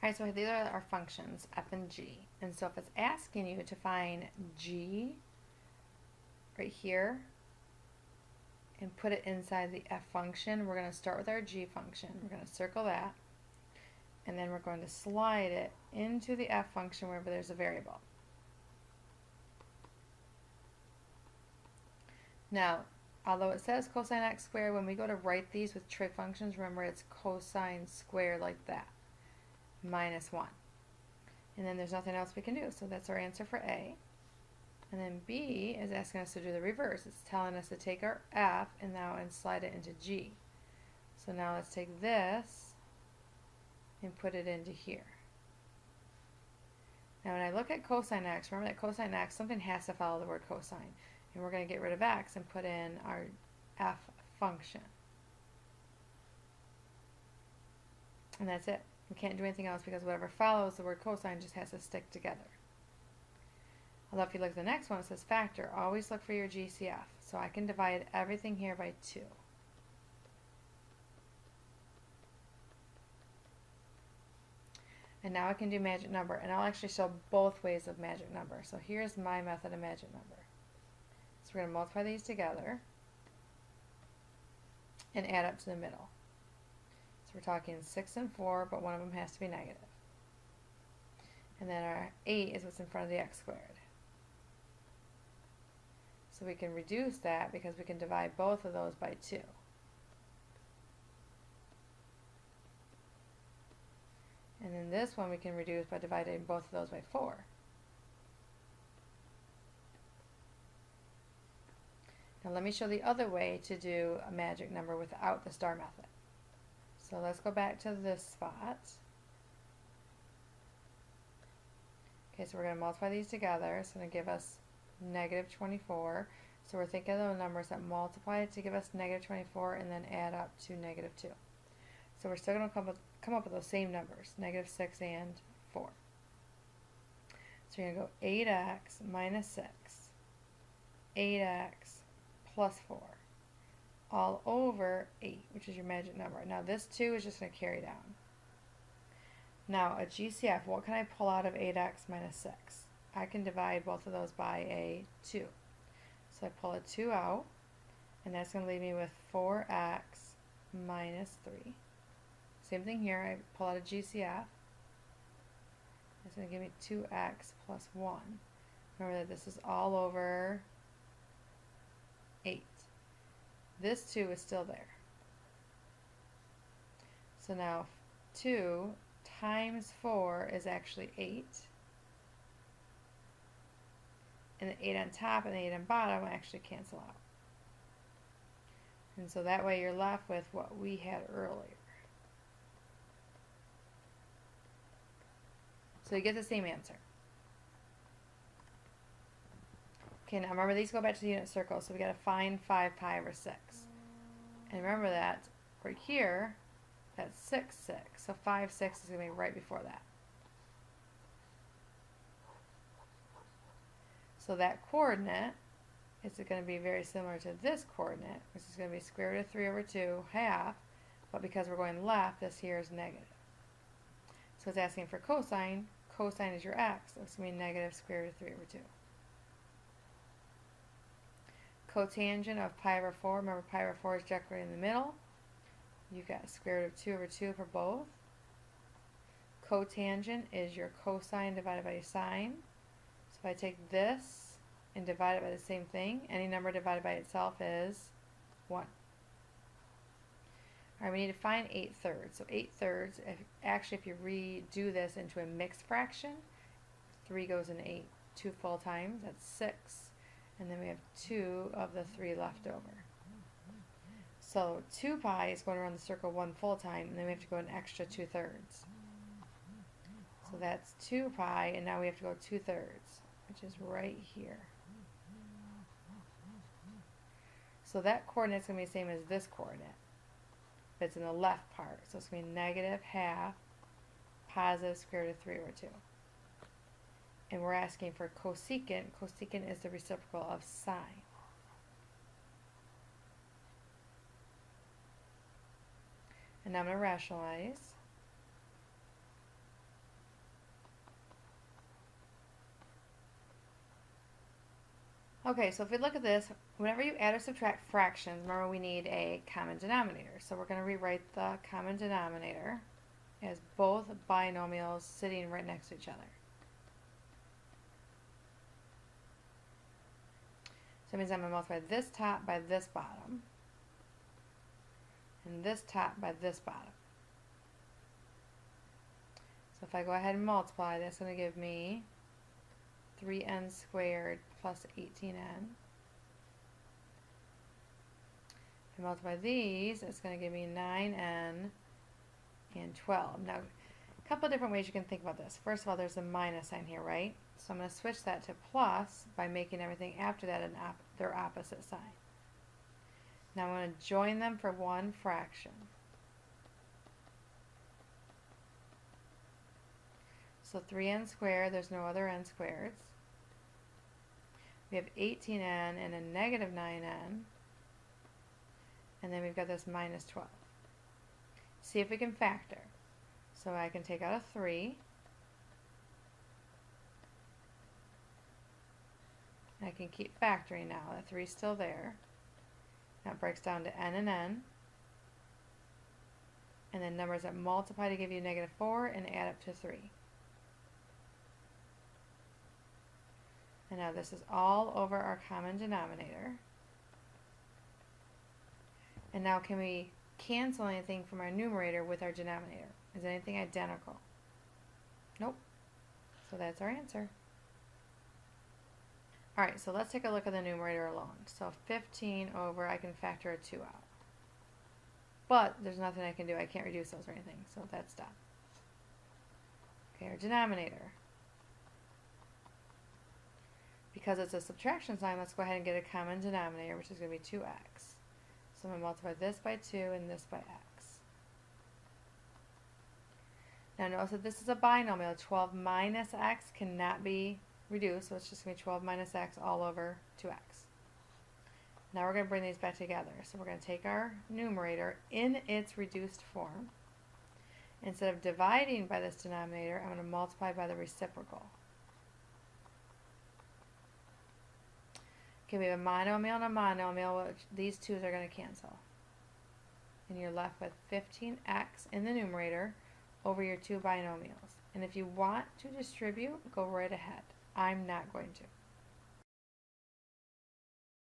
Alright, so these are our functions, f and g. And so if it's asking you to find g right here and put it inside the f function, we're going to start with our g function. We're going to circle that, and then we're going to slide it into the f function wherever there's a variable. Now, although it says cosine x squared, when we go to write these with trig functions, remember it's cosine squared like that, minus 1. And then there's nothing else we can do, so that's our answer for A. And then B is asking us to do the reverse. It's telling us to take our F and slide it into G. So now let's take this and put it into here. Now when I look at cosine x, remember that cosine x, something has to follow the word cosine. And we're going to get rid of x and put in our F function. And that's it. We can't do anything else because whatever follows the word cosine just has to stick together. Although if you look at the next one, it says factor. Always look for your GCF. So I can divide everything here by 2. And now I can do magic number. And I'll actually show both ways of magic number. So here's my method of magic number. So we're going to multiply these together and add up to the middle. We're talking 6 and 4, but one of them has to be negative. And then our 8 is what's in front of the x squared. So we can reduce that because we can divide both of those by 2. And then this one we can reduce by dividing both of those by 4. Now let me show the other way to do a magic number without the star method. So let's go back to this spot. Okay, so we're going to multiply these together. It's going to give us negative 24. So we're thinking of the numbers that multiply to give us negative 24 and then add up to negative 2. So we're still going to come up with those same numbers, negative 6 and 4. So you're going to go 8x minus 6, 8x plus 4. All over 8, which is your magic number. Now this 2 is just going to carry down. Now a GCF, what can I pull out of 8x minus 6? I can divide both of those by a 2. So I pull a 2 out, and that's going to leave me with 4x minus 3. Same thing here, I pull out a GCF. That's going to give me 2x plus 1. Remember that this is all over 8. This 2 is still there. So now 2 times 4 is actually 8. And the 8 on top and the 8 on bottom actually cancel out. And so that way you're left with what we had earlier. So you get the same answer. Okay, now remember these go back to the unit circle, so we got to find 5 pi over 6. And remember that right here, that's 6, 6. So 5, 6 is going to be right before that. So that coordinate is going to be very similar to this coordinate, which is going to be square root of 3 over 2, half. But because we're going left, this here is negative. So it's asking for cosine. Cosine is your x, so it's going to be negative square root of 3 over 2. Cotangent of pi over 4, remember pi over 4 is directly in the middle. You've got square root of 2 over 2 for both. Cotangent is your cosine divided by your sine. So if I take this and divide it by the same thing, any number divided by itself is 1. Alright, we need to find 8 thirds. So 8 thirds, if you redo this into a mixed fraction, 3 goes in 8 2 full times, that's 6. And then we have 2 of the 3 left over. So 2 pi is going around the circle 1 full time, and then we have to go an extra 2 thirds. So that's 2 pi, and now we have to go 2 thirds, which is right here. So that coordinate is going to be the same as this coordinate, but it's in the left part. So it's going to be negative half positive square root of 3 over 2. And we're asking for cosecant. Cosecant is the reciprocal of sine. And now I'm going to rationalize. Okay, so if we look at this, whenever you add or subtract fractions, remember we need a common denominator. So we're going to rewrite the common denominator as both binomials sitting right next to each other. So that means I'm going to multiply this top by this bottom, and this top by this bottom. So if I go ahead and multiply, that's going to give me 3n squared plus 18n. If I multiply these, it's going to give me 9n and 12. Now, a couple of different ways you can think about this. First of all, there's a minus sign here, right? So I'm going to switch that to plus by making everything after that their opposite sign. Now I'm going to join them for one fraction. So 3n squared, there's no other n squareds. We have 18n and a negative 9n. And then we've got this minus 12. See if we can factor. So I can take out a 3. I can keep factoring now. That 3 is still there. Now it breaks down to n and n. And then numbers that multiply to give you negative 4 and add up to 3. And now this is all over our common denominator. And now can we cancel anything from our numerator with our denominator? Is anything identical? Nope. So that's our answer. Alright, so let's take a look at the numerator alone. So 15 over, I can factor a 2 out. But there's nothing I can do. I can't reduce those or anything. So that's done. Okay, our denominator. Because it's a subtraction sign, let's go ahead and get a common denominator, which is going to be 2x. So I'm going to multiply this by 2 and this by x. Now notice that this is a binomial. 12 minus x cannot be reduced, so it's just going to be 12 minus x all over 2x. Now we're going to bring these back together. So we're going to take our numerator in its reduced form. Instead of dividing by this denominator, I'm going to multiply by the reciprocal. Okay, we have a monomial and a monomial, which these twos are going to cancel. And you're left with 15x in the numerator over your two binomials. And if you want to distribute, go right ahead. I'm not going to.